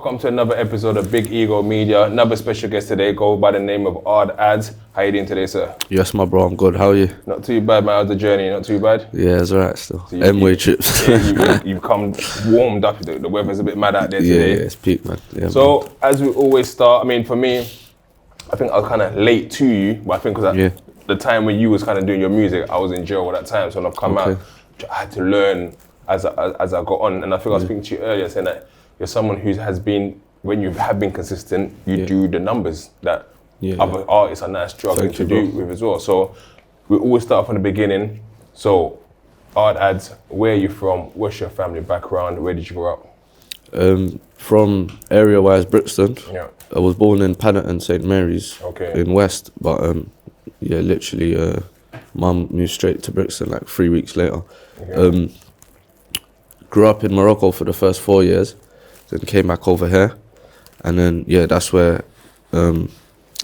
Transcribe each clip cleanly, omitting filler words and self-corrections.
welcome to another episode of Big Ego Media. Another special guest today, go by the name of Ard Adz. How you doing today, sir? Yes, my bro, I'm good. How are you? Not too bad, man. How's the journey? Not too bad? Yeah, it's alright still. So M-way trips. Yeah, you've come warmed up. The weather's a bit mad out there today. Yeah, it's peak, man. Yeah, so, man. as we always start, I mean, for me, I think I was kind of late to you, but I think because the time when you was kind of doing your music, I was in jail at that time. So when I've come out, I had to learn as I got on. And I think I was speaking to you earlier, saying that you're someone who has been, when you have been consistent, you do the numbers that other artists are now struggling to do with as well. So we always start from the beginning. So Ard Adz, where are you from? What's your family background? Where did you grow up? From area-wise, Brixton. Yeah. I was born in Parental, St. Mary's in West, but literally, mum moved straight to Brixton like 3 weeks later. Okay. Grew up in Morocco for the first 4 years, then came back over here, and then that's where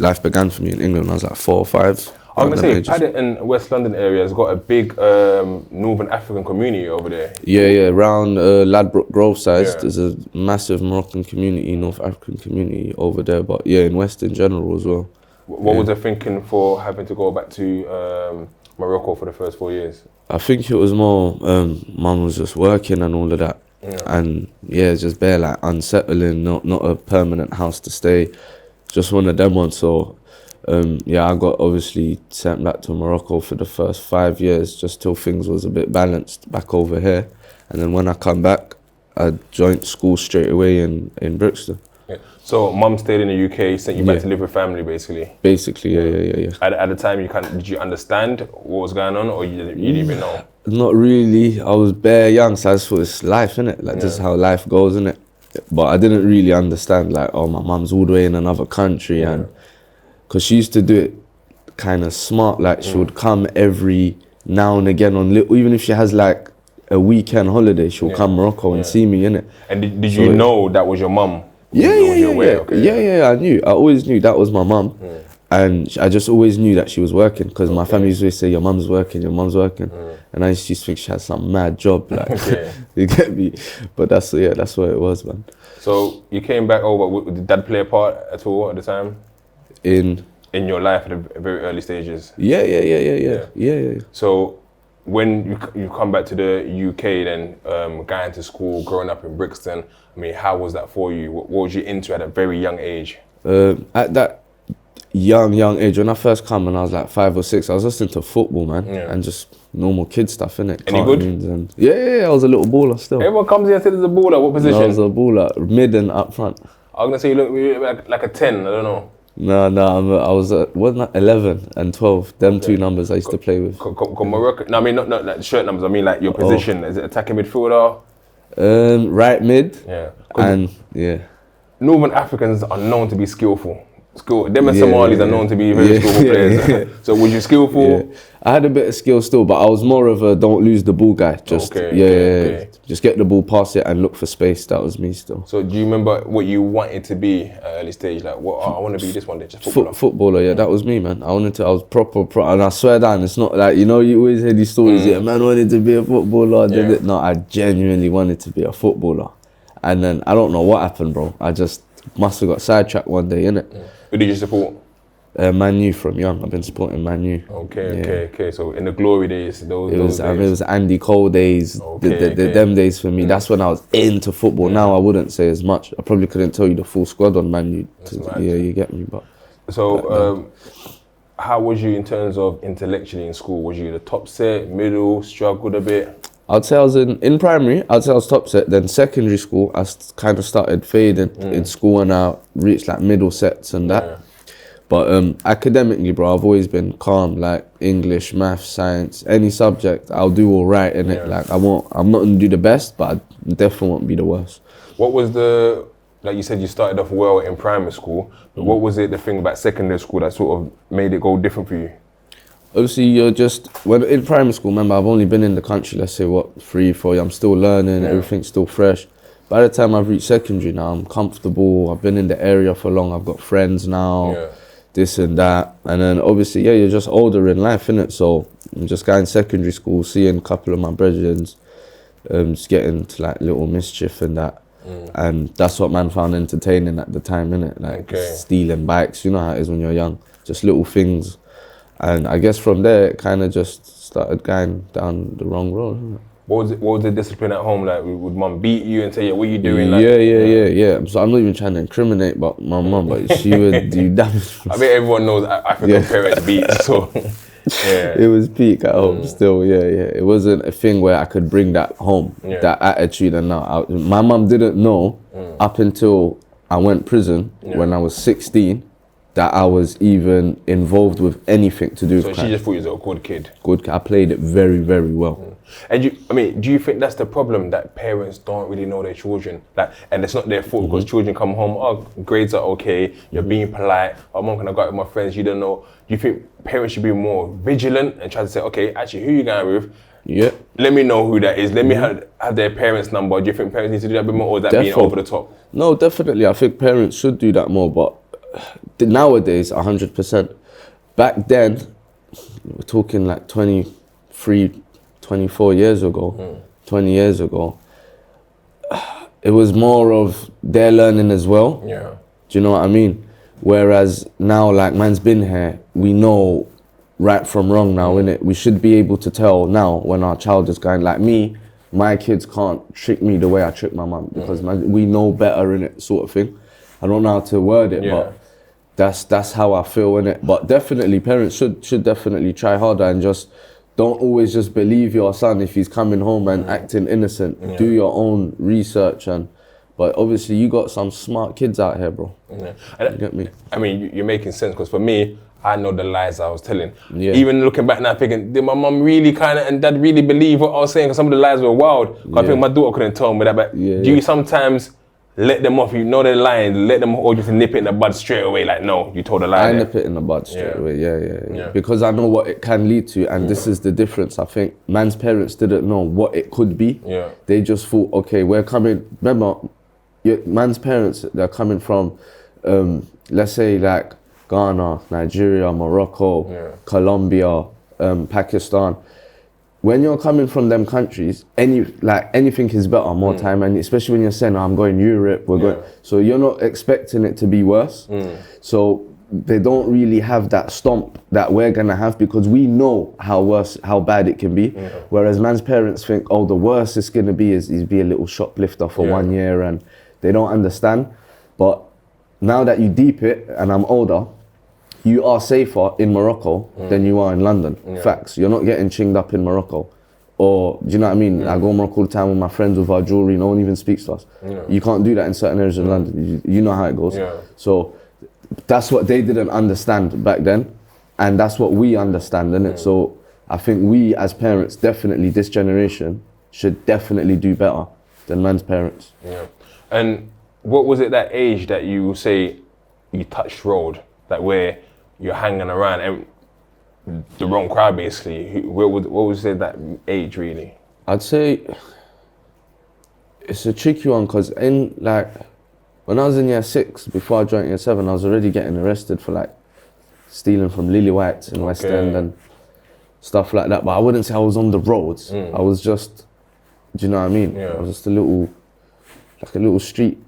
life began for me in England. I was like 4 or 5. I'm gonna say Paddington, West London area has got a big Northern African community over there. Yeah, around Ladbroke Grove side, there's a massive Moroccan community, North African community over there, but in West in general as well. What was the thinking for having to go back to Morocco for the first 4 years? I think it was more, mum was just working and all of that. And it's just bare like unsettling, not a permanent house to stay, just one of them ones. So I got obviously sent back to Morocco for the first 5 years, just till things was a bit balanced back over here. And then when I come back, I joined school straight away in Brixton. Yeah. So mum stayed in the UK, sent you back to live with family, basically. Basically, yeah. At the time, did you understand what was going on, or you didn't even know? Not really. I was bare young, so I just thought it's life, innit? Like this is how life goes, innit? But I didn't really understand, like, my mum's all the way in another country, and because she used to do it kind of smart, like she would come every now and again on even if she has like a weekend holiday, she'll come Morocco and see me, innit? And did you know that was your mum? Yeah, I knew. I always knew that was my mum. And I just always knew that she was working, because my family used to always say, your mum's working. And I used to think she had some mad job, like, you get me? But that's what it was, man. So you came back over, did Dad play a part at all at the time? In your life at the very early stages? Yeah. So when you come back to the UK, then going to school, growing up in Brixton, I mean, how was that for you? What was you into at a very young age? At that young age, when I first come and I was like 5 or 6, I was listening to football, man, and just normal kid stuff, innit? Any good? Yeah, I was a little baller still. Everyone comes here and says, a baller. What position? I was a baller, mid and up front. I was gonna say you look like a 10, I don't know. No, I was 11 and 12. Them two numbers I used to play with. Morocco. No, I mean not like shirt numbers. I mean like your position. Is it attacking midfielder? Right mid. Yeah. And Northern Africans are known to be skillful. Them and Somalis are known to be very skillful players. So was you skillful? Yeah. I had a bit of skill still, but I was more of a don't lose the ball guy. Just just get the ball, pass it, and look for space. That was me still. So do you remember what you wanted to be at early stage? Like, I want to be this one day, just footballer. Footballer, that was me, man. I was proper, and I swear down, it's not like, you always hear these stories, man wanted to be a footballer. No, I genuinely wanted to be a footballer. And then, I don't know what happened, bro. I just must have got sidetracked one day, innit? Who did you support? Man U from young. I've been supporting Man U. Okay. So in the glory days, those days. It was Andy Cole days, them days for me. That's when I was into football. Now I wouldn't say as much. I probably couldn't tell you the full squad on Man U. You get me. But so, how was you in terms of intellectually in school? Was you the top set, middle, struggled a bit? I'd say I was in primary. I'd say I was top set. Then secondary school, I kind of started fading in school, and I reached like middle sets and that. But academically, bro, I've always been calm. Like English, maths, science, any subject, I'll do all right in it. Like I'm not gonna do the best, but I definitely won't be the worst. What was like you said, you started off well in primary school, but what was the thing about secondary school that sort of made it go different for you? Obviously, when in primary school, remember, I've only been in the country, let's say, 3, 4 years. I'm still learning, everything's still fresh. By the time I've reached secondary now, I'm comfortable, I've been in the area for long, I've got friends now, this and that. And then obviously, you're just older in life, innit? So I'm just going secondary school, seeing a couple of my brethren, just getting to like little mischief and that. And that's what man found entertaining at the time, innit? Like stealing bikes, you know how it is when you're young, just little things. And I guess from there, it kind of just started going down the wrong road, isn't it? What was the discipline at home like? Would mum beat you and say, yeah, what are you doing? Like, Yeah. So I'm not even trying to incriminate but my mum, but she would do damage. I mean, everyone knows African parents beat, so yeah. It was peak at home still, yeah. It wasn't a thing where I could bring that home, that attitude. And now, my mum didn't know up until I went prison when I was 16 that I was even involved with anything to do with crime. So she just thought you was a good kid? Good kid. I played it very, very well. And do you think that's the problem, that parents don't really know their children? Like, and it's not their fault because children come home, oh, grades are okay, you're being polite, oh, mom, can I go out with my friends, you don't know. Do you think parents should be more vigilant and try to say, okay, actually, who you going with? Yeah. Let me know who that is. Let me have their parents' number. Do you think parents need to do that a bit more, or is that being over the top? No, definitely. I think parents should do that more, but nowadays, 100%. Back then, we're talking like 23, 24 years ago, 20 years ago, it was more of their learning as well. Yeah. Do you know what I mean? Whereas now, like, man's been here, we know right from wrong now, innit? We should be able to tell now when our child is going, like me, my kids can't trick me the way I trick my mum because we know better, innit, sort of thing. I don't know how to word it, but that's how I feel, innit? But definitely, parents should definitely try harder and just don't always just believe your son if he's coming home and acting innocent. Yeah. Do your own research but obviously you got some smart kids out here, bro. Yeah. You get me? I mean, you're making sense because for me, I know the lies I was telling. Yeah. Even looking back now, thinking, did my mum really and dad really believe what I was saying? Because some of the lies were wild. I think my daughter couldn't tell me that, but do you sometimes let them off? You know they're lying, let them, or just nip it in the bud straight away, like, no, you told a lie. I nip it in the bud straight away, yeah. Because I know what it can lead to, and this is the difference. I think man's parents didn't know what it could be. Yeah. They just thought, okay, we're coming, remember, man's parents, they're coming from, let's say like Ghana, Nigeria, Morocco, Colombia, Pakistan. When you're coming from them countries, anything is better, more time, and especially when you're saying, oh, I'm going Europe, we're going, so you're not expecting it to be worse. So they don't really have that stomp that we're gonna have because we know how bad it can be. Whereas man's parents think, oh, the worst it's gonna be is be a little shoplifter for 1 year, and they don't understand. But now that you deep it, and I'm older, you are safer in Morocco than you are in London. Facts. You're not getting chinged up in Morocco. Or, do you know what I mean? I go to Morocco all the time with my friends with our jewelry, no one even speaks to us. You can't do that in certain areas of London. You know how it goes. So that's what they didn't understand back then. And that's what we understand, innit? So I think we as parents, definitely this generation, should definitely do better than man's parents. Yeah. And what was it that age that you say you touched road, like where you're hanging around and the wrong crowd basically? What was it that age really? I'd say it's a tricky one because when I was in year 6, before I joined year 7, I was already getting arrested for like stealing from Lily White's in West End and stuff like that. But I wouldn't say I was on the roads. I was just, do you know what I mean? I was just a little street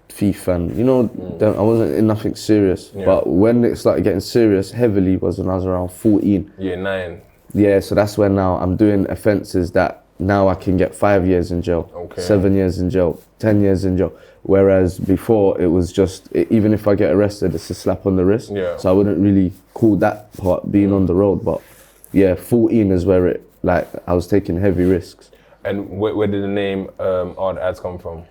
thief, and I wasn't in nothing serious. But when it started getting serious heavily was when I was around 14. Year 9. Yeah, so that's when now I'm doing offences that now I can get 5 years in jail, 7 years in jail, 10 years in jail. Whereas before it was just, even if I get arrested, it's a slap on the wrist. So I wouldn't really call that part being on the road. But yeah, 14 is where I was taking heavy risks. And where did the name Ard Adz come from?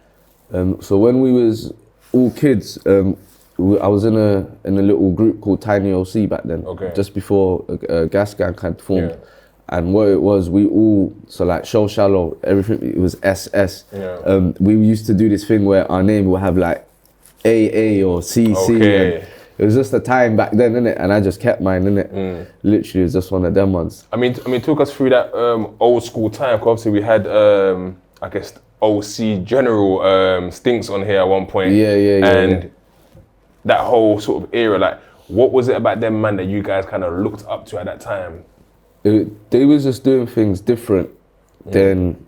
So when we was all kids, I was in a little group called Tiny OC back then, just before a gas gang had formed. And what it was, we all, so like Show Shallow, everything, it was SS. We used to do this thing where our name would have like AA or CC. And it was just a time back then, innit? And I just kept mine, innit? Literally, it was just one of them ones. I mean, talk us through that old school time, because obviously we had, I guess, OC General Stinks on here at one point. And that whole sort of era, like, what was it about them, man, that you guys kind of looked up to at that time? They was just doing things different than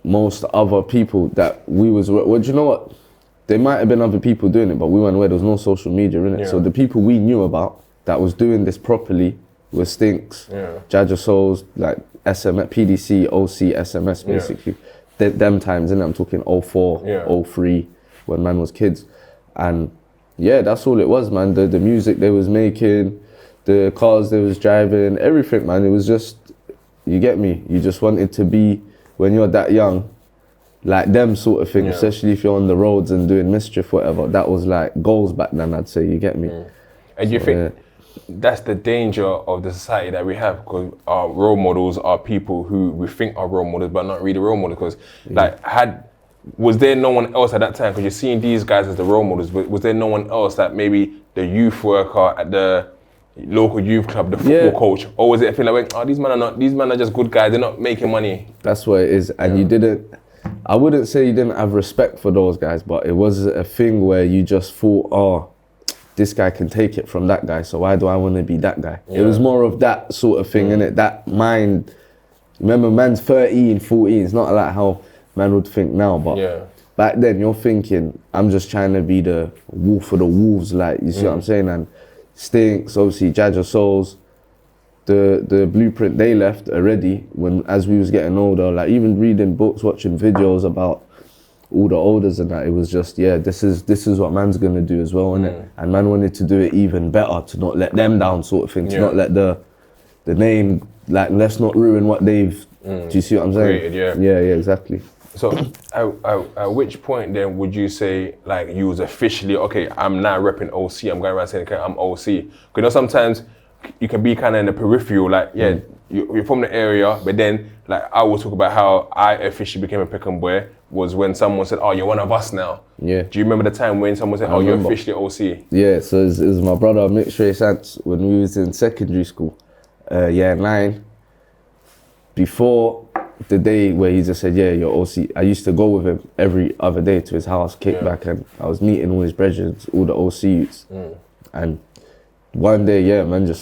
most other people that we was, well, do you know what? There might have been other people doing it, but we weren't aware. There was no social media in it. Yeah. So the people we knew about that was doing this properly was Stinks, Jaja Souls, like SMS, PDC, OC, SMS, basically. Them times, and I'm talking 04, 03, when man was kids. And yeah, that's all it was, man. The music they was making, the cars they was driving, everything, man. It was just, you get me? You just wanted to be, when you're that young, like them sort of thing, especially if you're on the roads and doing mischief, whatever. That was like goals back then, I'd say, you get me? And you think that's the danger of the society that we have, because our role models are people who we think are role models, but not really role models, because like, was there no one else at that time? Because you're seeing these guys as the role models, but was there no one else that maybe the youth worker at the local youth club, the football coach, or was it a thing like, oh, these men are just good guys, they're not making money? That's what it is. And you didn't, I wouldn't say you didn't have respect for those guys, but it was a thing where you just thought, oh, this guy can take it from that guy, so why do I want to be that guy? It was more of that sort of thing, innit? That mind. Remember, man's 13, 14, it's not like how man would think now, but back then you're thinking, I'm just trying to be the wolf of the wolves, like, you see what I'm saying? And Stinks, obviously, Jaja Souls, the blueprint they left already as we was getting older, like even reading books, watching videos about all the olders and that, it was just, this is what man's gonna do as well, innit? And man wanted to do it even better, to not let them down sort of thing, to not let the name, like, let's not ruin what they've, do you see what I'm saying? Created, yeah, exactly. So at which point then would you say, like, you was officially, okay, I'm now repping OC, I'm going around saying, okay, I'm OC? Because you know, sometimes you can be kind of in the peripheral, like, you're from the area, but then, like, I will talk about how I officially became a Peckham boy was when someone said, oh, you're one of us now. Yeah. Do you remember the time when someone said, oh, you're officially OC? Yeah, so it was my brother, Mitch Sants, when we was in secondary school, year 9, before the day where he just said, yeah, you're OC. I used to go with him every other day to his house, kick back, and I was meeting all his brethren, all the OC youths. And one day, man,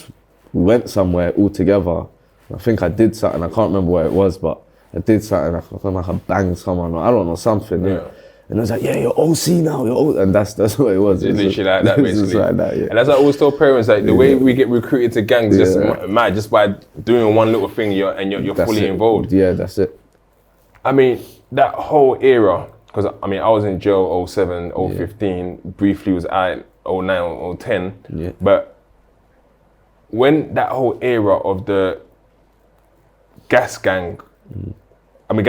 we went somewhere all together. I think I did something, I can't remember what it was, but I did something, I felt like I banged someone, or I don't know, something. And I was like, yeah, you're OC now, you're OC. And that's what it was. It's literally like that, basically. Like that, And that's what I always tell parents, like, the way we get recruited to gangs is just mad, just by doing one little thing, you're fully involved. Yeah, that's it. I mean, that whole era, because I mean, I was in jail 07, 015, briefly was out 09, 010, but when that whole era of the gas gang, I mean,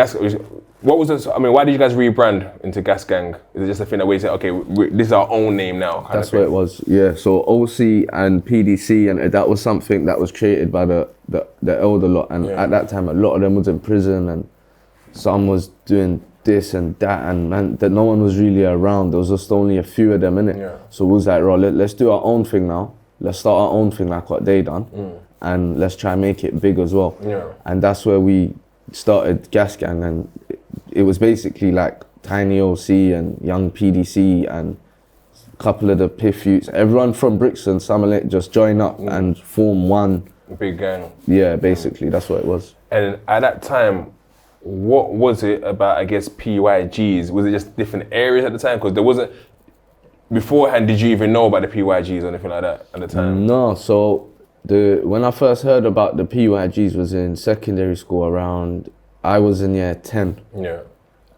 what was this? I mean, why did you guys rebrand into Gas Gang? Is it just a thing that we say, okay, this is our own name now? That's what it was, yeah. So OC and PDC, and that was something that was created by the elder lot. And at that time, a lot of them was in prison, and some was doing this and that, and man, that no one was really around. There was just only a few of them in it. So we was like, let's do our own thing now. Let's start our own thing like what they done, and let's try and make it big as well. And that's where we started Gas Gang, and it was basically like Tiny OC and Young PDC and a couple of the Piff youths. Everyone from Brixton, Summerlake, just join up and form one big gang. Yeah, basically, that's what it was. And at that time, what was it about, I guess, PYGs? Was it just different areas at the time? Because there wasn't, beforehand, did you even know about the PYGs or anything like that at the time? No, so when I first heard about the PYGs was in secondary school around, I was in year 10. Yeah.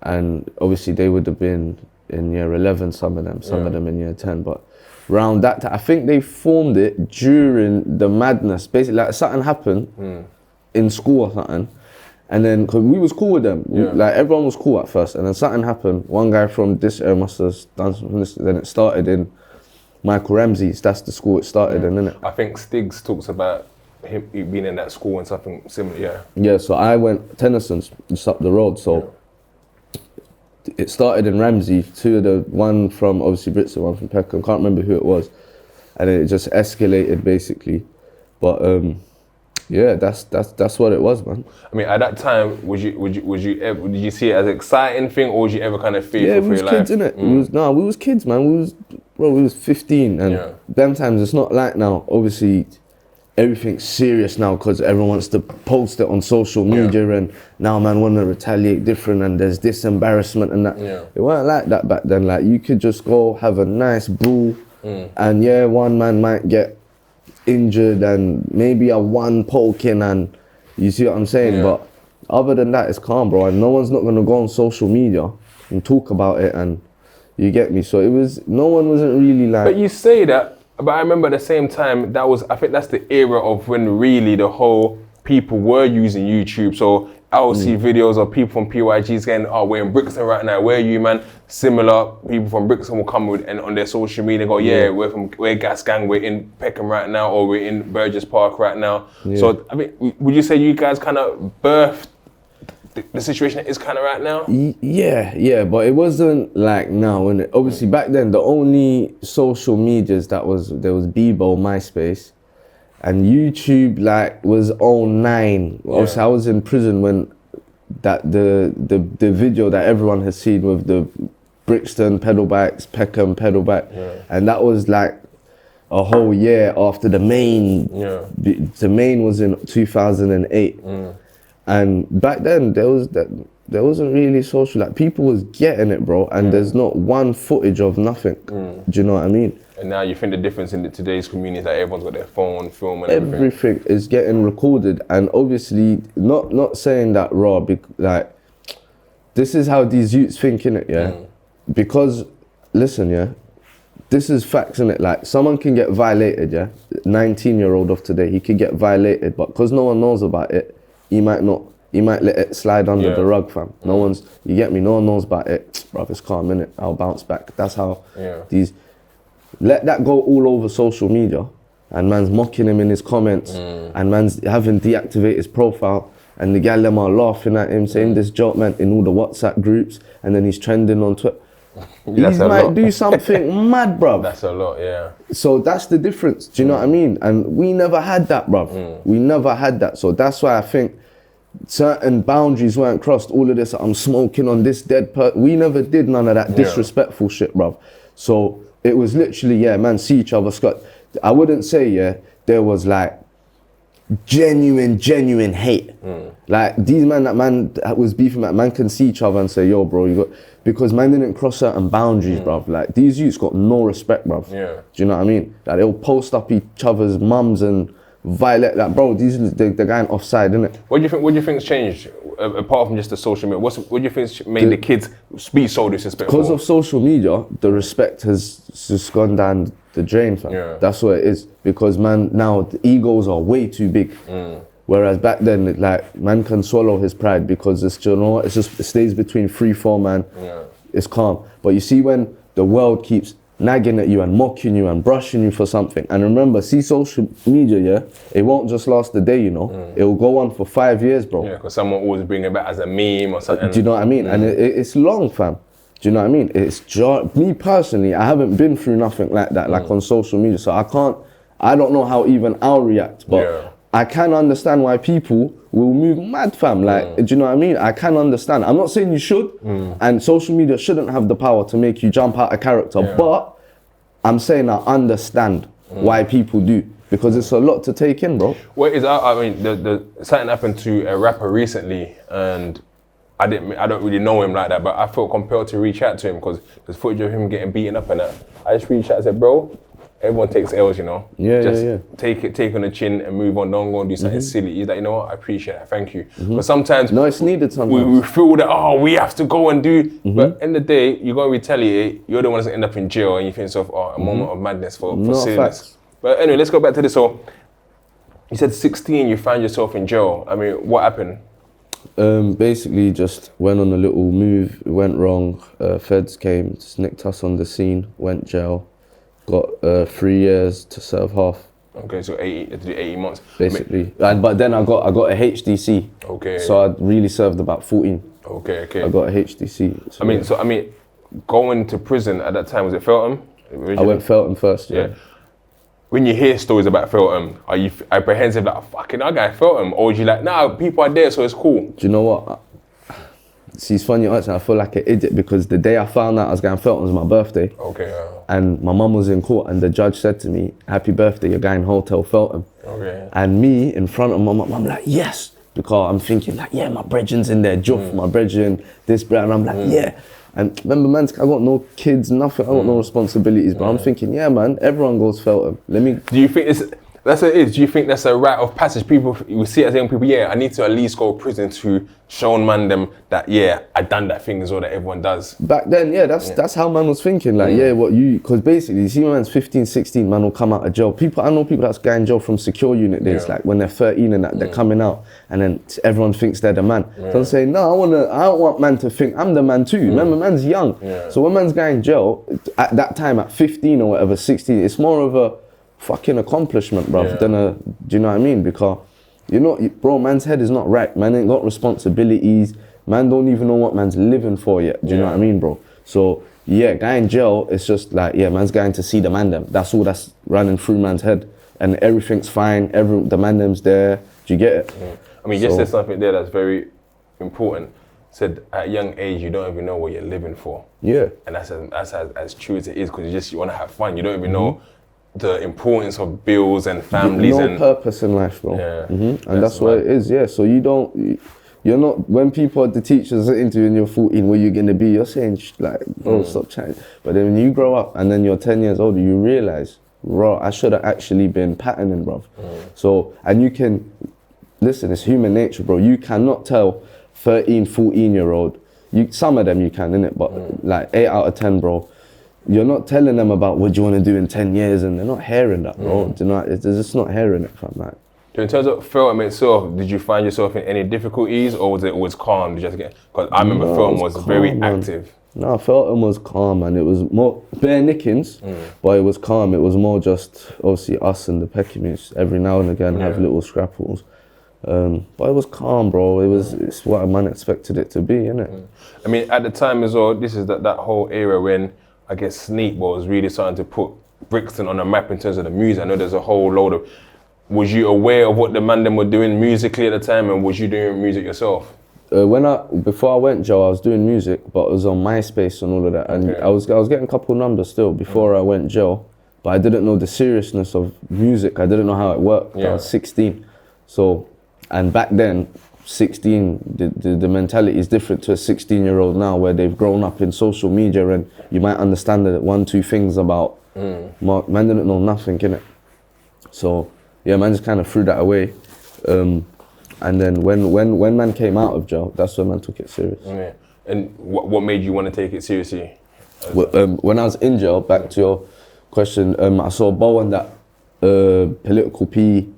And obviously they would have been in year 11, some of them in year 10. But around that time, I think they formed it during the madness. Basically, like something happened in school or something. And then, because we was cool with them, like everyone was cool at first. And then something happened. One guy from this area must have done something from this. Then it started in Michael Ramsey's, that's the school it started in, innit? I think Stiggs talks about him being in that school and something similar, Yeah, so I went, Tennyson's just up the road, so it started in Ramsey, one from obviously Brixton, one from Peckham, can't remember who it was, and it just escalated basically. But that's what it was, man. I mean, at that time, did you see it as an exciting thing, or was you ever kind of fearful for your life? Yeah, we was kids, innit? We was kids, man. We was 15, and them times it's not like now. Obviously, everything's serious now because everyone wants to post it on social media, and now man want to retaliate different, and there's this embarrassment and that. It weren't like that back then. Like you could just go have a nice brew, and one man might get injured and maybe a one poking, and you see what I'm saying. But other than that, it's calm, bro, and no one's not gonna go on social media and talk about it, and you get me. So no one wasn't really like. But you say that. But I remember at the same time, I think that's the era of when really the whole people were using YouTube. So I'll see videos of people from PYGs saying, oh, we're in Brixton right now, where are you, man? Similar, people from Brixton will come with and on their social media and go, we're Gas Gang, we're in Peckham right now, or we're in Burgess Park right now. So, I mean, would you say you guys kind of birthed the situation is kind of right now? Yeah, but it wasn't like now. And obviously back then, the only social medias there was Bebo, MySpace, and YouTube was 09. Obviously, I was in prison when the video that everyone has seen with the Brixton pedal bikes, Peckham pedal bike, and that was like a whole year after the main. The main was in 2008. And back then, there wasn't really social, like people was getting it, bro, and there's not one footage of nothing. Do you know what I mean? And now you think the difference in today's community is that everyone's got their phone, film and everything. Everything is getting recorded, and obviously, not saying that raw, like, this is how these youths think, innit, Because, listen, this is facts, innit? Like, someone can get violated, 19-year-old of today, he could get violated, but because no one knows about it, he might let it slide under the rug, fam. You get me? No one knows about it. Bruv, it's calm, innit? I'll bounce back. That's how let that go all over social media, and man's mocking him in his comments, and man's having deactivate his profile, and the gal them are laughing at him, saying this joke, man, in all the WhatsApp groups, and then he's trending on Twitter. He might do something mad, bruv. That's a lot, yeah. So that's the difference, do you know what I mean? And we never had that, bruv. We never had that. So that's why I think certain boundaries weren't crossed. All of this, I'm smoking on this dead person. We never did none of that disrespectful shit, bruv. So it was literally, man, see each other, Scott. I wouldn't say, there was like genuine hate. Like these that was beefing, man can see each other and say, yo, bro, because man didn't cross certain boundaries, bruv. Like these youths got no respect, bruv. Do you know what I mean? Like they'll post up each other's mums and violate that, bro. They're going offside, innit? What do you think's changed apart from just the social media? What do you think's made the kids be so disrespectful? Because of social media, the respect has just gone down the drain, fam. That's what it is. Because man, now the egos are way too big. Whereas back then, like man can swallow his pride because it stays between 3-4 man. It's calm. But you see when the world keeps nagging at you and mocking you and brushing you for something. And remember, see social media, it won't just last a day, It will go on for 5 years, bro. Yeah, because someone always bring it back as a meme or something. Do you know what I mean? And it's long, fam. Do you know what I mean? Me personally, I haven't been through nothing like that, like on social media. So I don't know how even I'll react, but I can understand why people will move mad, fam. Like, do you know what I mean? I can understand. I'm not saying you should, and social media shouldn't have the power to make you jump out of character, but I'm saying I understand why people do, because it's a lot to take in, bro. What is, I mean, something happened to a rapper recently, and I don't really know him like that, but I felt compelled to reach out to him because there's footage of him getting beaten up and that. I just reached out and said, bro, everyone takes L's, Take on the chin and move on. Don't go and do something silly. He's like, you know what? I appreciate that. Thank you. But sometimes it's needed. Sometimes we feel that we have to go and do. But in the day, you're gonna retaliate. You're the one that's end up in jail, and you think of a moment of madness for silliness. But anyway, let's go back to this. So you said 16, you found yourself in jail. I mean, what happened? Basically, just went on a little move. It went wrong. Feds came, snicked us on the scene. Went jail. Got 3 years to serve half. Okay, so 80 months. Basically. But then I got a HDC. Okay. So I really served about 14. Okay. I got a HDC. So I mean, going to prison at that time, was it Feltham? I went Feltham first, yeah. When you hear stories about Feltham, are you apprehensive like, fucking that guy Feltham? Or are you like, nah, people are there, so it's cool? Do you know what? See, it's funny, honestly, I feel like an idiot because the day I found out I was going Felton was my birthday. Okay. And my mum was in court and the judge said to me, happy birthday, you're going Hotel Felton. Okay. And me, in front of my mum, I'm like, yes. Because I'm thinking like, yeah, my brethren's in there, Juff, my brethren, this, brethren. And I'm like, yeah. And remember, man, I got no kids, nothing, I got no responsibilities, but I'm thinking, yeah, man, everyone goes Felton. Do you think that's what it is? Do you think that's a rite of passage? People, you see it as young people, yeah, I need to at least go to prison to show man them that, yeah, I done that thing as well that everyone does. Back then, yeah, that's how man was thinking. Like, because basically, you see when man's 15, 16, man will come out of jail. I know people that's going jail from secure unit days, like when they're 13 and that, they're coming out and then everyone thinks they're the man. So I'm saying, no, I don't want man to think I'm the man too. Remember, man's young. So when man's going jail, at that time, at 15 or whatever, 16, it's more of a fucking accomplishment, bruv, than do you know what I mean? Because, bro, man's head is not right. Man ain't got responsibilities. Man don't even know what man's living for yet. Do you know what I mean, bro? So, yeah, guy in jail, it's just like, yeah, man's going to see the man them. That's all that's running through man's head. And everything's fine. The man them's there. Do you get it? I mean, just there's something there that's very important. Said at a young age, you don't even know what you're living for. Yeah. And that's as true as it is, because you want to have fun. You don't even know the importance of bills and families. No purpose in life, bro. And that's what it is, yeah. So you're not, when people, the teachers are interviewing you're 14, where you going to be, you're saying, like, bro, stop chatting. But then when you grow up and then you're 10 years older, you realize, bro, I should have actually been patterning, bro. So, and you can, listen, it's human nature, bro. You cannot tell 13, 14-year-old, some of them you can, innit? But like 8 out of 10, bro, you're not telling them about what you want to do in 10 years and they're not hearing that, bro. They're just not hearing it from that. So in terms of Felton itself, did you find yourself in any difficulties or was it always calm? Because I remember Felton was calm, very active. No, Felton was calm and it was more bare nickings, but it was calm. It was more just obviously us and the Peckimies every now and again have little scrapples. But it was calm, bro. It's what a man expected it to be, innit? I mean, at the time as well, this is that whole era when I guess Sneak was really starting to put Brixton on the map in terms of the music. I know there's a whole load of... Was you aware of what the man them were doing musically at the time, and was you doing music yourself? Before I went jail, I was doing music, but it was on MySpace and all of that. And I was getting a couple numbers still before I went jail, but I didn't know the seriousness of music. I didn't know how it worked. I was 16. So, and back then, 16, the mentality is different to a 16-year-old now, where they've grown up in social media and you might understand that 1-2 things about man didn't know nothing, innit? So yeah, man just kind of threw that away. And then when man came out of jail, that's when man took it serious. Yeah. And what made you want to take it seriously? When I was in jail, back to your question, I saw Bo and that Political P,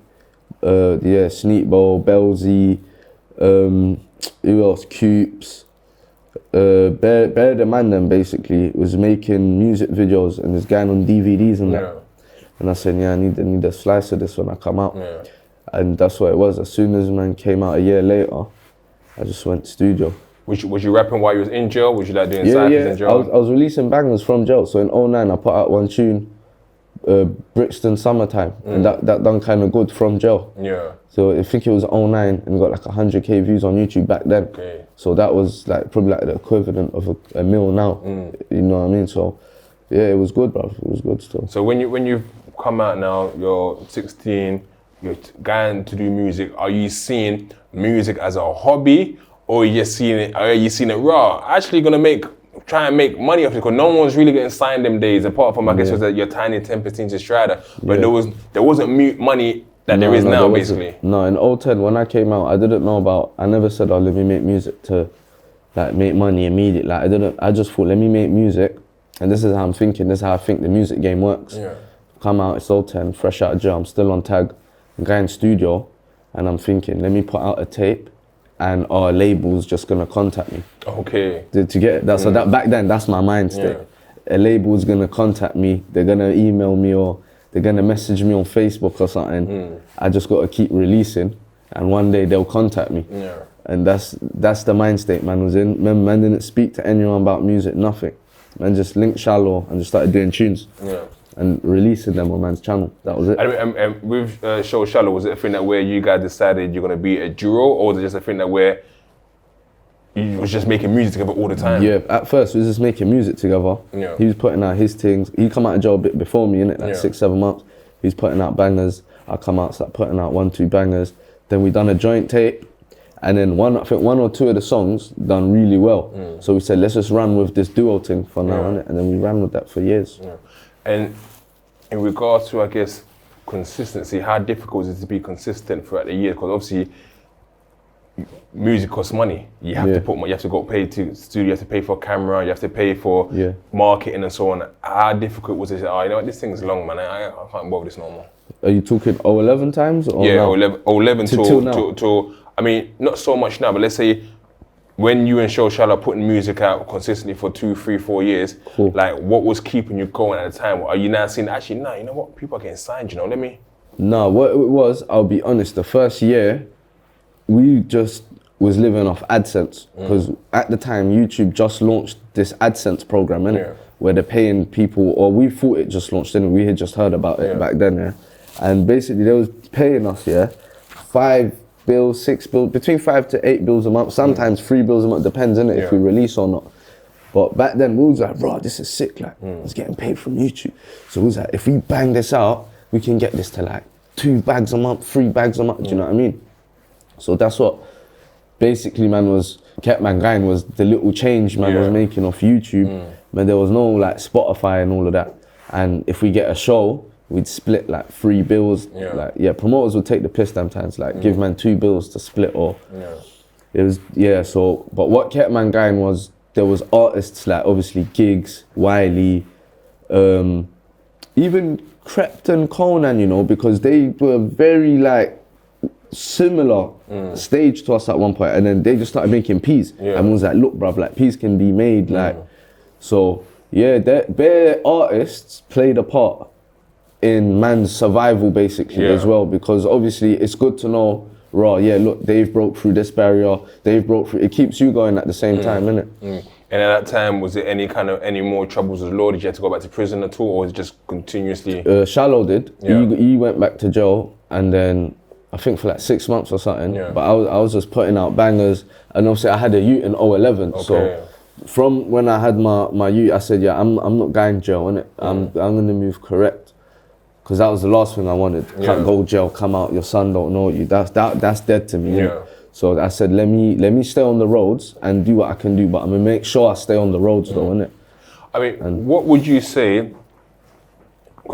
Sneak Bo, Belzy, who else? Coops. Bear the man then basically was making music videos and was going on DVDs and that. And I said, yeah, I need a slice of this when I come out. And that's what it was. As soon as man came out a year later, I just went to studio. Was you rapping while you was in jail? Was you like doing cyphers in jail? I was releasing bangers from jail. So in 2009, I put out one tune, Brixton Summertime, and that done kind of good from jail. So I think it was 2009 and got like 100k views on YouTube back then. So that was like probably like the equivalent of a mil now. You know what I mean? So yeah, it was good, bro. It was good still. So when you come out now, you're 16, you're going to do music. Are you seeing music as a hobby, or are you seeing it raw? Actually gonna try and make money off it, because no one was really getting signed them days, apart from I guess it was your tiny 10% Strider. But there wasn't money that there is now, basically. No, in 2010 when I came out, I never said, oh, let me make music to like make money immediately. Like I just thought, let me make music, and this is how I'm thinking, this is how I think the music game works. Come out, it's 2010, fresh out of jail, I'm still on tag, I'm going studio, and I'm thinking, let me put out a tape, and our label's just gonna contact me. Okay. To get it. So that back then, that's my mind state. A label's gonna contact me, they're gonna email me, or they're gonna message me on Facebook or something. I just gotta keep releasing, and one day they'll contact me. And that's the mind state man was in. Remember, man didn't speak to anyone about music, nothing. Man just linked Shallow and just started doing tunes. And releasing them on man's channel. That was it. And with Show Shallow, was it a thing that where you guys decided you're gonna be a duo, or was it just a thing that where you was just making music together all the time? Yeah, at first we was just making music together. Yeah. He was putting out his things. He come out of jail a bit before me, innit? Like 6-7 months. He was putting out bangers. I come out, start putting out 1-2 bangers. Then we done a joint tape. And then I think one or two of the songs done really well. So we said, let's just run with this duo thing for now, innit? And then we ran with that for years. Yeah. And in regards to, I guess, consistency, how difficult is it to be consistent throughout the year? Because obviously, music costs money. You have to put money, you have to go pay to studio, you have to pay for camera, you have to pay for marketing and so on. How difficult was it? Oh, you know what, this thing's long, man. I can't bother this no more. Are you talking 011 times? Or yeah, now? 011 till till, I mean, not so much now, but let's say when you and Shoshal are putting music out consistently for 2, 3, 4 years, like what was keeping you going at the time? Are you now seeing, actually, nah, you know what, people are getting signed, you know, let me... No, what it was, I'll be honest, the first year, we just was living off AdSense, because at the time, YouTube just launched this AdSense program, innit? Where they're paying people, or we thought it just launched, innit? We had just heard about it back then, and basically they was paying us, 5 bills, 6 bills, between 5 to 8 bills a month, sometimes 3 bills a month, depends, innit, if we release or not. But back then, we was like, bro, this is sick, like, it's getting paid from YouTube. So we was like, if we bang this out, we can get this to like 2 bags a month, 3 bags a month, do you know what I mean? So that's what basically kept man going, was the little change man was making off YouTube. But there was no like Spotify and all of that. And if we get a show, we'd split like 3 bills. Like, promoters would take the piss sometimes, like give man 2 bills to split, or it was, so, but what kept man going was, there was artists like obviously Gigs, Wiley, even Crept and Conan, you know, because they were very like similar stage to us at one point, and then they just started making peas. And was like, look bruv, like peas can be made, like, so their artists played a part in man's survival basically as well, because obviously it's good to know, look, they've broke through this barrier, it keeps you going at the same time, innit? And at that time, was there any more troubles with law? Did you have to go back to prison at all, or was it just continuously? Shallow did. He went back to jail, and then I think for like 6 months or something. But I was just putting out bangers, and obviously I had a ute in 011. So from when I had my ute, I said, I'm not going jail, innit? I'm gonna move correct, because that was the last thing I wanted. Can't go jail, come out, your son don't know you. That's dead to me. Innit? So I said, let me stay on the roads and do what I can do, but I'm gonna make sure I stay on the roads though, innit? I mean, what would you say,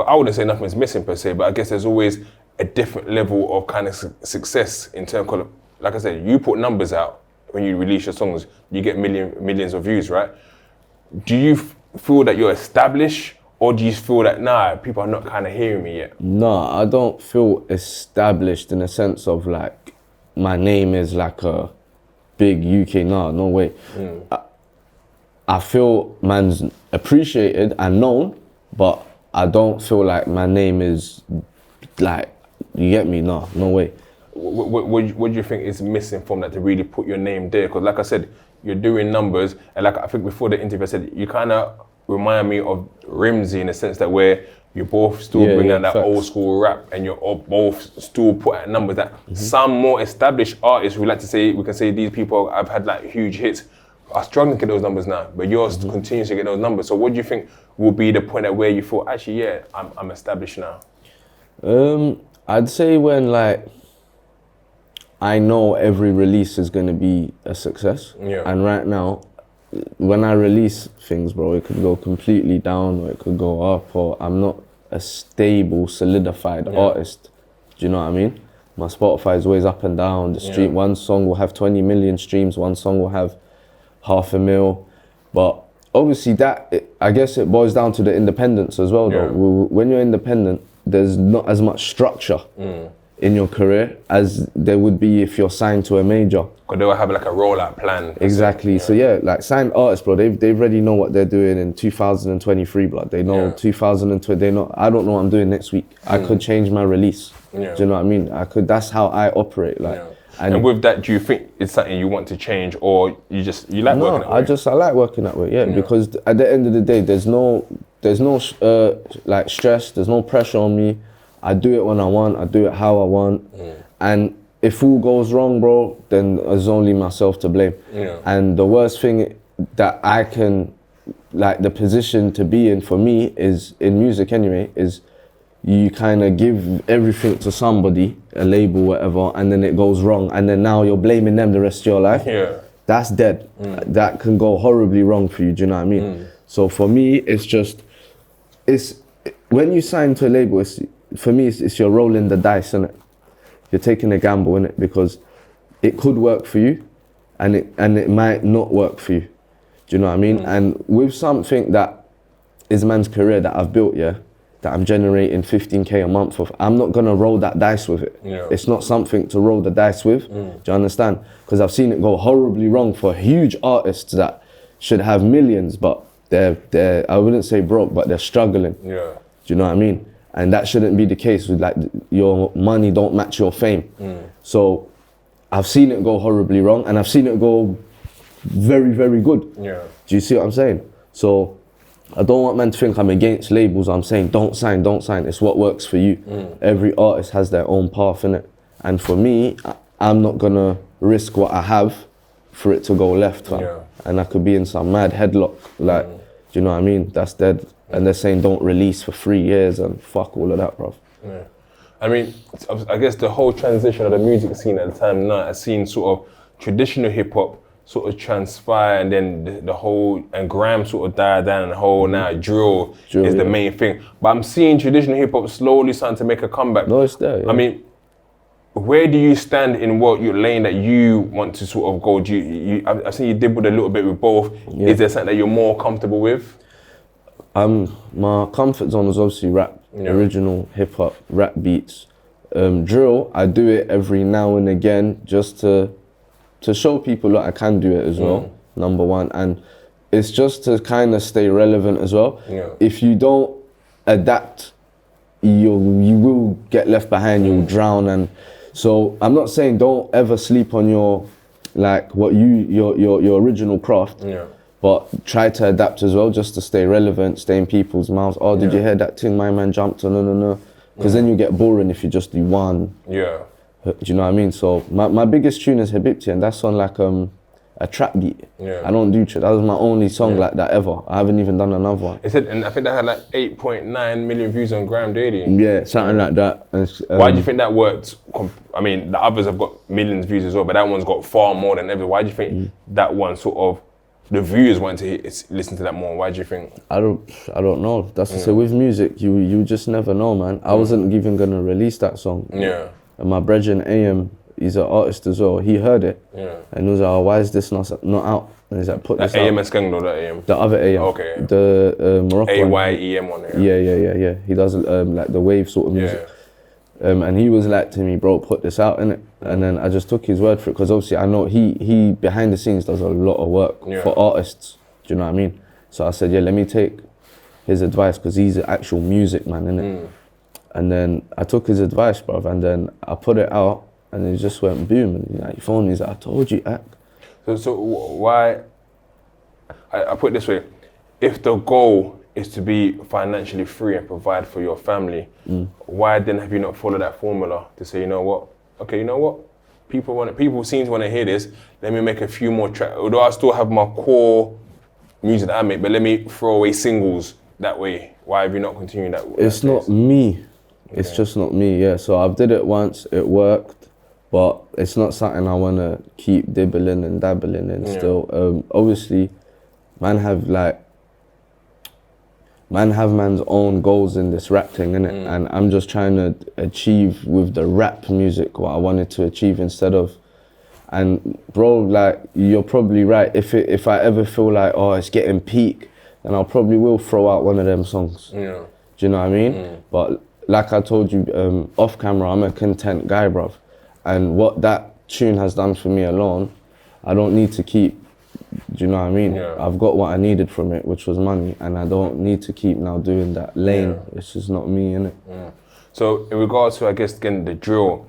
I wouldn't say nothing's missing per se, but I guess there's always a different level of kind of success in terms of, like I said, you put numbers out when you release your songs, you get millions of views, right? Do you feel that you're established, or do you feel that, nah, people are not kind of hearing me yet? No, I don't feel established in the sense of like, my name is like a big UK, no way. I feel man's appreciated and known, but I don't feel like my name is like, you get me? No way. What do you think is missing from that to really put your name there? Because like I said, you're doing numbers, and like I think before the interview I said, you kind of remind me of Rimsey in the sense that where you both still bring out that facts. old school rap, and you're both still put out numbers that some more established artists, we can say these people have had like huge hits, are struggling to get those numbers now, but yours continues to get those numbers. So what do you think will be the point at where you thought, actually, I'm established now? I'd say when like, I know every release is gonna be a success. And right now, when I release things, bro, it could go completely down or it could go up, or I'm not a stable, solidified artist. Do you know what I mean? My Spotify is always up and down. The stream, one song will have 20 million streams, one song will have 500,000. But obviously I guess it boils down to the independence as well, though. When you're independent, there's not as much structure in your career as there would be if you're signed to a major. Because they will have like a rollout plan. Exactly. So like signed artists, bro, they already know what they're doing in 2023, blood. They know 2020. They know, I don't know what I'm doing next week. I could change my release. Do you know what I mean? That's how I operate. Like, and with that, do you think it's something you want to change, or you like working that way? I like working that way. Because at the end of the day, there's no like stress. There's no pressure on me. I do it when I want. I do it how I want. And if all goes wrong, bro, then there's only myself to blame. Yeah. And the worst thing that I can, like the position to be in for me is, in music anyway, is you kind of give everything to somebody, a label, whatever, and then it goes wrong, and then now you're blaming them the rest of your life. Yeah. That's dead. That can go horribly wrong for you, do you know what I mean? So for me, it's just, when you sign to a label, for me, it's you're rolling the dice, innit? You're taking a gamble, innit? Because it could work for you, and it might not work for you. Do you know what I mean? And with something that is man's career that I've built, yeah, that I'm generating 15K a month of, I'm not gonna roll that dice with it. Yeah. It's not something to roll the dice with. Do you understand? Because I've seen it go horribly wrong for huge artists that should have millions, but they're I wouldn't say broke, but they're struggling. Yeah. Do you know what I mean? And that shouldn't be the case with, like, your money don't match your fame. So I've seen it go horribly wrong, and I've seen it go very, very good. Yeah. Do you see what I'm saying? So I don't want men to think I'm against labels. I'm saying don't sign. It's what works for you. Every artist has their own path, innit? And for me, I'm not gonna risk what I have for it to go left, fam. Yeah. And I could be in some mad headlock, like, do you know what I mean? That's dead. And they're saying don't release for 3 years and fuck all of that, bruv. Yeah. I mean, I guess the whole transition of the music scene at the time now, I've seen sort of traditional hip hop sort of transpire, and then the whole, and grime sort of died down, and the whole now drill is the main thing. But I'm seeing traditional hip hop slowly starting to make a comeback. No, it's there, yeah. I mean, where do you stand in what your lane that you want to sort of go? I've seen you dibbled a little bit with both. Yeah. Is there something that you're more comfortable with? My comfort zone is obviously rap, original hip hop, rap beats. Drill, I do it every now and again just to show people that I can do it as well, number one. And it's just to kind of stay relevant as well. Yeah. If you don't adapt, you will get left behind, you'll drown. And so I'm not saying don't ever sleep on your, like, your original craft. Yeah. But try to adapt as well, just to stay relevant, stay in people's mouths. Oh, did you hear that thing my man jumped on? No. Because then you get boring if you just do one. Yeah. Do you know what I mean? So my biggest tune is Habibti, and that's on like a trap beat. Yeah. I don't do trap. That was my only song like that ever. I haven't even done another one. It said, and I think that had like 8.9 million views on Grime Daily. Yeah, something like that. Why do you think that worked? I mean, the others have got millions of views as well, but that one's got far more than ever. Why do you think that one sort of, the viewers want to listen to that more? Why do you think? I don't know. That's to say, with music, you just never know, man. I wasn't even gonna release that song. Yeah. And my brethren AM, he's an artist as well. He heard it. Yeah. And he was like, oh, why is this not out? And he's like, put this out. AM and Skenglo, that AM. The other AM. Okay. The Moroccan. AYEM one. Yeah. He does like the wave sort of music. And he was like to me, bro, put this out, innit? And then I just took his word for it, because obviously I know he behind the scenes does a lot of work for artists. Do you know what I mean? So I said, yeah, let me take his advice, because he's an actual music man, innit? And then I took his advice, bruv, and then I put it out, and it just went boom. And he phoned me, he's like, I told you, act. So why, I put it this way, if the goal is to be financially free and provide for your family, why then have you not followed that formula to say, you know what, okay, you know what, people seem to want to hear this, let me make a few more tracks, although I still have my core music that I make, but let me throw away singles that way. Why have you not continued that? It's not me. It's just not me, yeah. So I did it once, it worked, but it's not something I want to keep dibbling and dabbling in still. Obviously, man have man's own goals in this rap thing, innit? And I'm just trying to achieve with the rap music what I wanted to achieve instead of, and bro, like, you're probably right. If I ever feel like, oh, it's getting peak, then I'll probably will throw out one of them songs. Yeah. Do you know what I mean? But like I told you off camera, I'm a content guy, bruv. And what that tune has done for me alone, I don't need to keep, do you know what I mean? Yeah. I've got what I needed from it, which was money, and I don't need to keep now doing that lane. Yeah. It's just not me, innit? Yeah. So in regards to, I guess, again, the drill,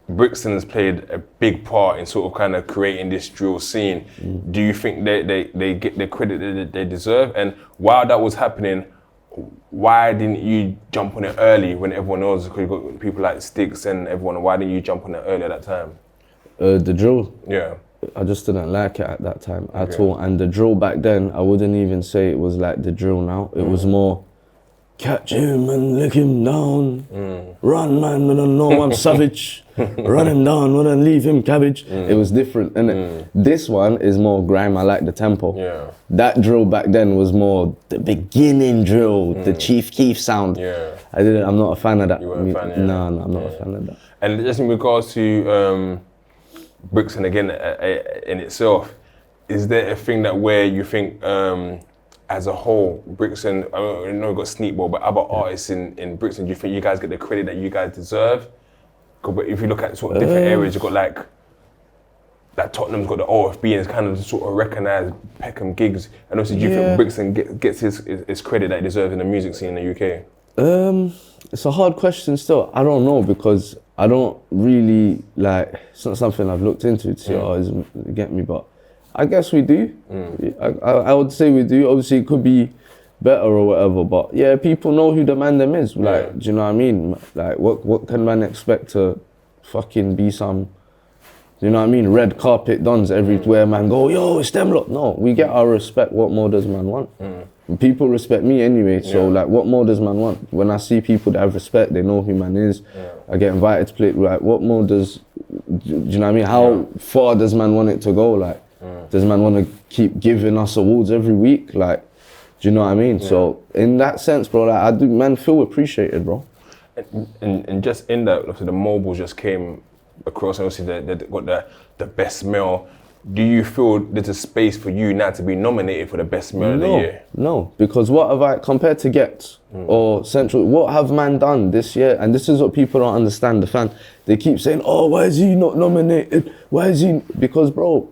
Brixton has played a big part in sort of kind of creating this drill scene. Do you think they get the credit that they deserve? And while that was happening, why didn't you jump on it early when everyone else? Because you got people like Sticks and everyone. Why didn't you jump on it early at that time? The drill. Yeah. I just didn't like it at that time at all. And the drill back then, I wouldn't even say it was like the drill now. It was more, catch him and lick him down. Run, man, I don't know I'm savage. Run him down, wouldn't leave him cabbage. It was different, innit? This one is more grime. I like the tempo. Yeah. That drill back then was more the beginning drill, the Chief Keef sound. Yeah. I'm not a fan of that. You weren't a fan, yeah. No, I'm not a fan of that. And just in regards to Brixton again in itself, is there a thing that where you think as a whole, Brixton, I know we've got Sneakball, but other artists in Brixton, do you think you guys get the credit that you guys deserve? But if you look at sort of different areas, you've got like Tottenham's got the OFB and it's kind of sort of recognised Peckham gigs. And also, do you think Brixton gets his credit that he deserves in the music scene in the UK? It's a hard question still. I don't know because I don't really like, it's not something I've looked into to see, get me, but I guess we do. I would say we do. Obviously, it could be better or whatever, but yeah, people know who the man them is. Like, do you know what I mean? Like, what can man expect to fucking be some, do you know what I mean? Red carpet dons everywhere, man. Go, yo, it's them lot. No, we get our respect. What more does man want? People respect me anyway, so like, what more does man want? When I see people that have respect, they know who man is. I get invited to play. Like, what more does? Do you know what I mean? How far does man want it to go? Like, does man want to keep giving us awards every week? Like, do you know what I mean? So in that sense, bro, like, I do, man, feel appreciated, bro. And just in that, the mobiles just came across, and obviously they got the best male. Do you feel there's a space for you now to be nominated for the best male of the year? No, because what have I, compared to Get or Central, what have man done this year? And this is what people don't understand, the fan. They keep saying, oh, why is he not nominated? Why is he? Because, bro,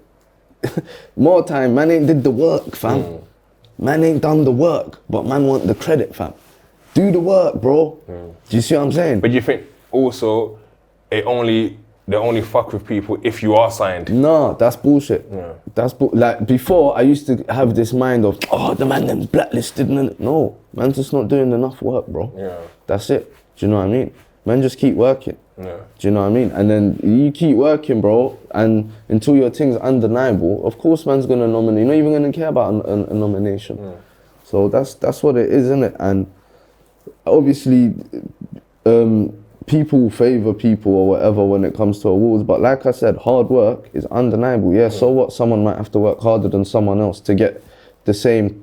more time, man ain't did the work, fam. Man ain't done the work, but man want the credit, fam. Do the work, bro. Do you see what I'm saying? But you think also they only fuck with people if you are signed? No, that's bullshit. Like, before, I used to have this mind of, oh, the man them blacklisted. No, man's just not doing enough work, bro. That's it. Do you know what I mean? Man, just keep working. Do you know what I mean? And then you keep working, bro, and until your thing's undeniable, of course man's gonna nominate. You're not even gonna care about a nomination. So that's what it is, isn't it? And obviously, people favour people or whatever when it comes to awards, but like I said, hard work is undeniable. Yeah, so what? Someone might have to work harder than someone else to get the same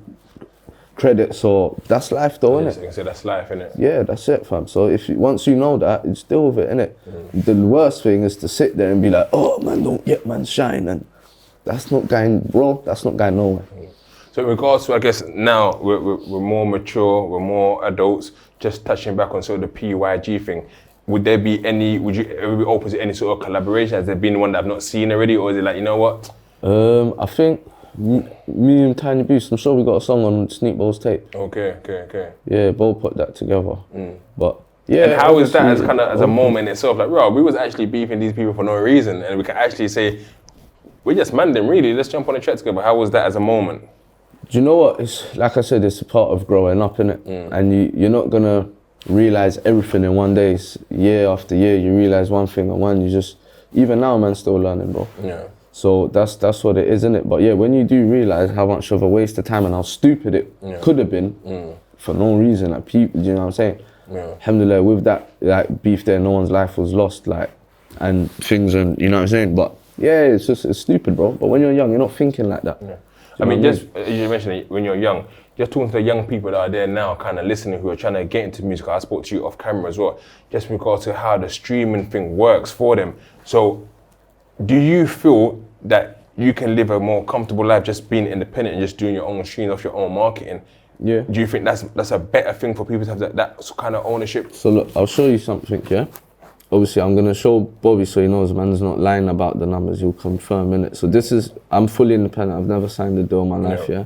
credit, so that's life though, innit? You can say that's life, innit? Yeah, that's it, fam. So once you know that, it's still with it, innit? The worst thing is to sit there and be like, oh man, don't get man shine, and that's not going, bro, that's not going nowhere. So in regards to, I guess now we're more mature, we're more adults, just touching back on sort of the PYG thing, would you ever be open to any sort of collaboration? Has there been one that I've not seen already, or is it like, you know what? I think me and Tiny Beast, I'm sure we got a song on Sneakball's tape. Okay. Yeah, Bo put that together. But yeah. And how is that as a moment in itself? Like, bro, we was actually beefing these people for no reason, and we can actually say, we're just man them, really. Let's jump on a track together. How was that as a moment? Do you know what? It's like I said, it's a part of growing up, innit? And you're not gonna realize everything in one day. It's year after year, you realize one thing, and one you just, even now, man, still learning, bro. Yeah. So that's what it is, innit? But yeah, when you do realize how much of a waste of time and how stupid it could have been for no reason, like people, you know what I'm saying? Alhamdulillah, with that like beef there, no one's life was lost, like, and things, and you know what I'm saying? But yeah, it's stupid, bro. But when you're young, you're not thinking like that. I mean, just as you mentioned it, when you're young, just talking to the young people that are there now, kind of listening, who are trying to get into music. I spoke to you off camera as well, just in regards to how the streaming thing works for them. So, do you feel that you can live a more comfortable life just being independent and just doing your own streams off your own marketing? Yeah. Do you think that's a better thing for people to have that kind of ownership? So look, I'll show you something, yeah? Obviously, I'm going to show Bobby so he knows man's not lying about the numbers. He'll confirm in it. So I'm fully independent. I've never signed a deal in my life, yeah?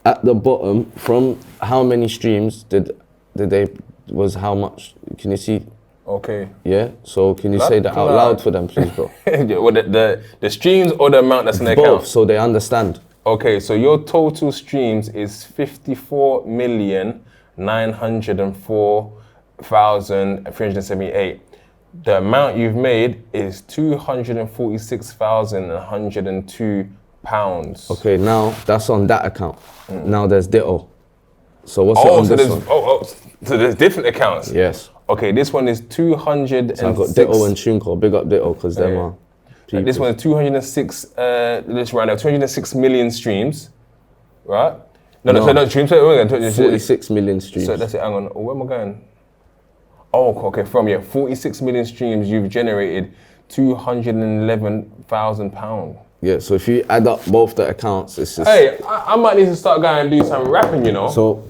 At the bottom, from how many streams was how much? Can you see? Okay. Yeah? So can you say that out loud for them, please, bro? Well, the streams or the amount that's in the account? Both, so they understand. Okay, so your total streams is 54 million 904,378. The amount you've made is £246,102. Okay, now that's on that account. Now there's Ditto. So what's it on this one? So there's different accounts? Yes. Okay, this one is 206. So I've got Ditto and Tunco. Big up Ditto, because them are people. This one is 206, let's round out, 206 million streams, right? No, streams. 46 million streams. So that's it, hang on, where am I going? Oh, okay, 46 million streams, you've generated £211,000. Yeah, so if you add up both the accounts, it's just... Hey, I might need to start going and do some rapping, you know? So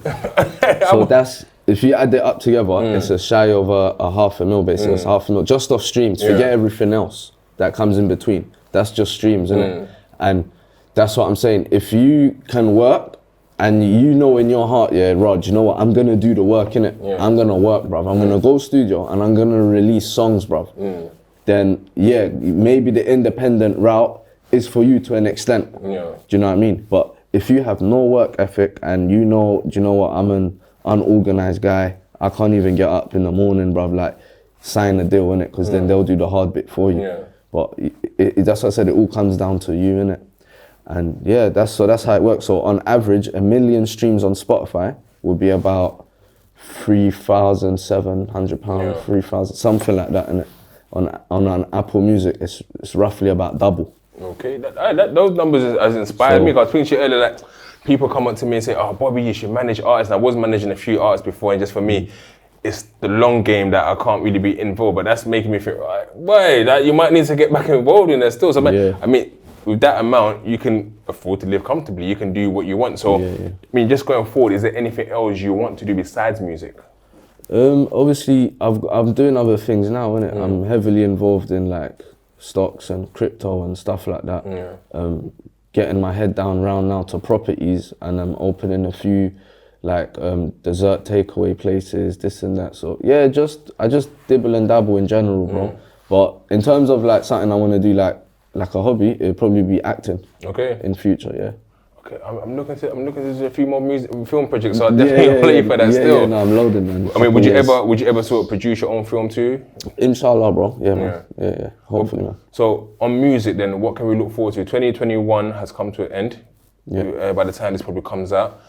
that's... If you add it up together, it's a shy of a $500,000 basically. It's $500,000 just off streams. Forget everything else that comes in between. That's just streams, isn't it? And that's what I'm saying. If you can work and you know in your heart, yeah, Rod, you know what? I'm gonna do the work, innit? Yeah. I'm gonna work, bruv. I'm gonna go studio and I'm gonna release songs, bruv. Then yeah, maybe the independent route is for you to an extent. Yeah. Do you know what I mean? But if you have no work ethic and you know, do you know what? I'm an unorganized guy. I can't even get up in the morning, bruv, like sign a deal, innit? Because then they'll do the hard bit for you. Yeah. But that's what I said, it all comes down to you, innit? And yeah, that's how it works. So on average, 1 million streams on Spotify would be about £3,700, 3,000, something like that, innit? On an Apple Music, it's roughly about double. Okay, those numbers has inspired me. Because I was thinking earlier, like, people come up to me and say, oh, Bobby, you should manage artists. And I was managing a few artists before, and just for me, it's the long game that I can't really be involved. But that's making me think, right, boy, that you might need to get back involved in that still. So, I mean, with that amount, you can afford to live comfortably. You can do what you want. So, I mean, just going forward, is there anything else you want to do besides music? Obviously, I'm doing other things now, innit? I'm heavily involved in like stocks and crypto and stuff like that. Getting my head down round now to properties, and I'm opening a few like dessert takeaway places, this and that. So yeah, I just dibble and dabble in general, bro. But in terms of like something I want to do like a hobby, it'd probably be acting. Okay. In future, yeah. Okay, I'm looking to do a few more film projects, so I definitely play for that still. Yeah, no, I'm loading, man. I mean, would you ever sort of produce your own film too? Inshallah, bro. Yeah, man. Yeah. Hopefully, man. So on music, then, what can we look forward to? 2021 has come to an end. Yeah. By the time this probably comes out,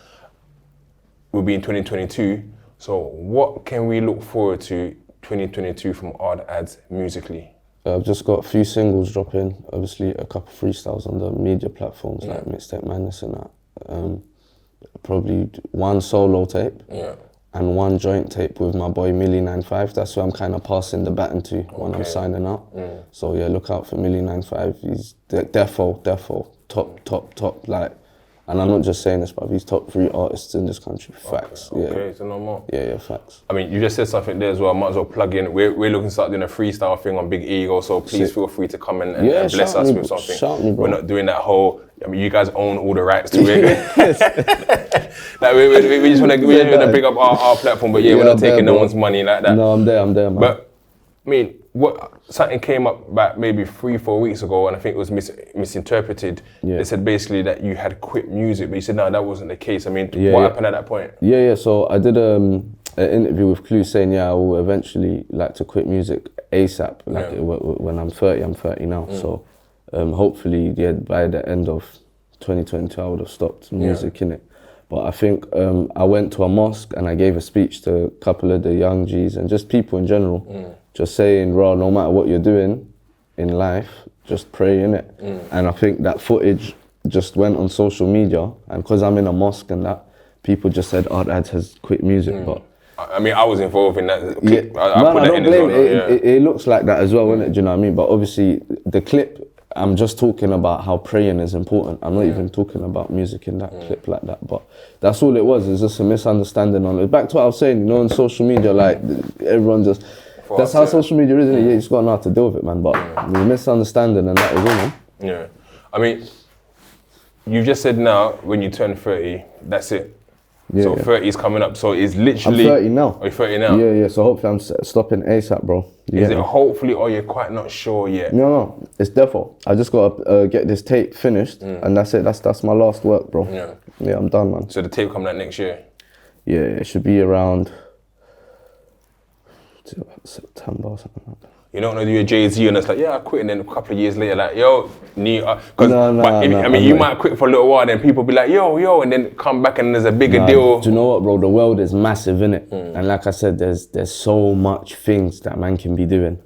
we'll be in 2022. So what can we look forward to 2022 from Ard Adz musically? I've just got a few singles dropping, obviously a couple of freestyles on the media platforms like Mixtape Madness and that. Probably one solo tape and one joint tape with my boy Millie95. That's who I'm kind of passing the baton to when I'm signing up. So yeah, look out for Millie95. He's defo, top, like, and I'm not just saying this, but he's top 3 artists in this country. Facts. Okay, so no more. Yeah, facts. I mean, you just said something there as well. I might as well plug in. We're looking to start doing a freestyle thing on Big Ego, so please feel free to come and bless us with something. Shout me, bro. We're not doing that whole. I mean, you guys own all the rights to it. Like we just want to big up our platform, but we're not taking no one's money like that. No, I'm there, man. But I mean, something came up about maybe 3-4 weeks ago, and I think it was misinterpreted. They said basically that you had quit music, but you said no, that wasn't the case. I mean, what happened at that point? Yeah. So I did an interview with Clue saying, I will eventually like to quit music ASAP. Like when I'm 30, I'm 30 now. So hopefully, by the end of 2022, I would have stopped music, innit? But I think I went to a mosque and I gave a speech to a couple of the young G's and just people in general. Just saying, bro, no matter what you're doing in life, just pray, innit? And I think that footage just went on social media, and because I'm in a mosque and that, people just said Ard Adz has quit music. But I mean, I was involved in that clip. I don't blame it. It looks like that as well, innit? Do you know what I mean? But obviously, the clip, I'm just talking about how praying is important. I'm not even talking about music in that clip like that. But that's all it was. It's just a misunderstanding on it. Back to what I was saying, on social media, like everyone just. That's how social media is, isn't it? You just got to know how to deal with it, man. But there's a misunderstanding, and that is all, man. Yeah. I mean, you just said now, when you turn 30, that's it. So 30 is coming up. So it's literally... I'm 30 now. Oh, you're 30 now? Yeah. So hopefully I'm stopping ASAP, bro. Is it hopefully, or you're quite not sure yet? No. It's defo. I just got to get this tape finished, and that's it. That's my last work, bro. Yeah, I'm done, man. So the tape coming out next year? Yeah, it should be around September or something like that. You don't want to do a Jay-Z and it's like, yeah, I quit, and then a couple of years later, like, yo, new. Because you might quit for a little while, then people be like, yo, and then come back and there's a bigger deal. Do you know what, bro? The world is massive, innit? And like I said, there's so much things that man can be doing.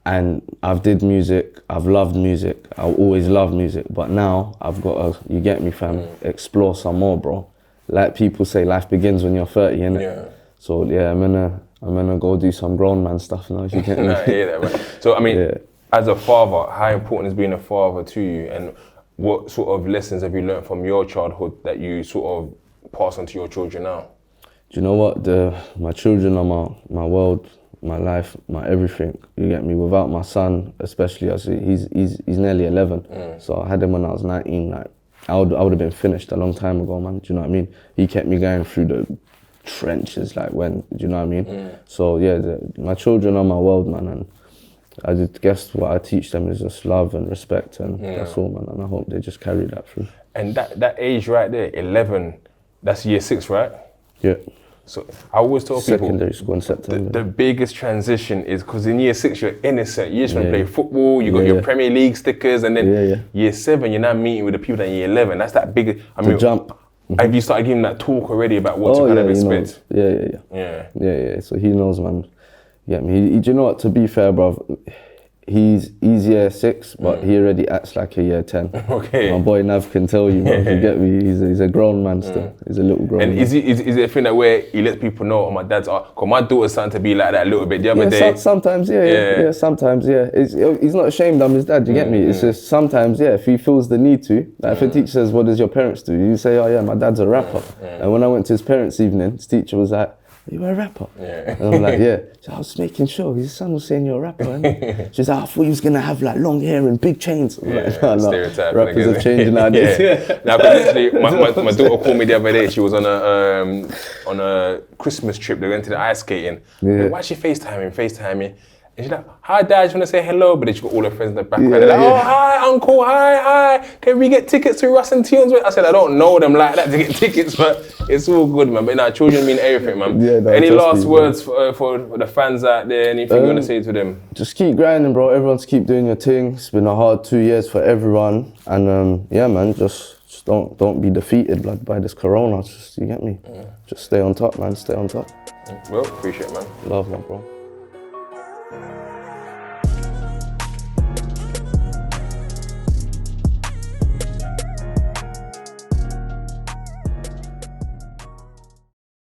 And I've did music, I've loved music, I'll always love music, but now I've got to, you get me, fam, explore some more, bro. Like people say, life begins when you're 30, innit? Yeah. So yeah, I'm gonna go do some grown man stuff now, if you get me. I hear that, man. So I mean, as a father, how important is being a father to you, and what sort of lessons have you learned from your childhood that you sort of pass on to your children now? Do you know what? My children are my world, my life, my everything. You get me? Without my son, especially, he's nearly 11. So I had him when I was 19. Like I would have been finished a long time ago, man. Do you know what I mean? He kept me going through the trenches, like when, do you know what I mean? So yeah, my children are my world, man, and I just guess what I teach them is just love and respect, and that's all, man, and I hope they just carry that through. And that age right there, 11, that's year 6, right? Yeah. So I always tell people, secondary school in September. The biggest transition is because in year 6 you're innocent. You just want to play football. You got your Premier League stickers, and then year 7 you're now meeting with the people that in year 11. That's that big. I mean, jump. Have you started giving that talk already about what to kind of expect? Yeah. So he knows, man. Yeah, do you know what? To be fair, bro, he's year 6, but he already acts like a year 10. Okay. My boy Nav can tell you, bro. You get me? He's a grown man still. He's a little grown. And man. Is it a thing that where he lets people know, oh, my dad's cause my daughter's starting to be like that a little bit the other day. Sometimes, sometimes, yeah. He's not ashamed I'm his dad. You get me? It's just sometimes, if he feels the need to. Like if a teacher says, "What does your parents do?" You say, "Oh yeah, my dad's a rapper." And when I went to his parents' evening, his teacher was like, "You were a rapper?" And I'm like, "Yeah." So I was making sure his son was saying you're a rapper. And she's like, "I thought he was gonna have like long hair and big chains." I'm like, no, rappers are changing nowadays. Now, literally, my daughter called me the other day. She was on a Christmas trip. They went to the ice skating. Like, why is she FaceTiming? And she's like, "Hi, Dad, I just want to say hello." But then she got all her friends in the background. They're like, "Oh, hi, Uncle, hi. Can we get tickets to Russ and Tion's?" I said, "I don't know them like that to get tickets, but it's all good, man." But now, children mean everything, man. Any last words for the fans out there? Anything you want to say to them? Just keep grinding, bro. Everyone's keep doing your thing. It's been a hard 2 years for everyone. And yeah, man, just don't be defeated by this corona. Just, you get me? Just stay on top, man. Stay on top. Well, appreciate it, man. Love, man, bro.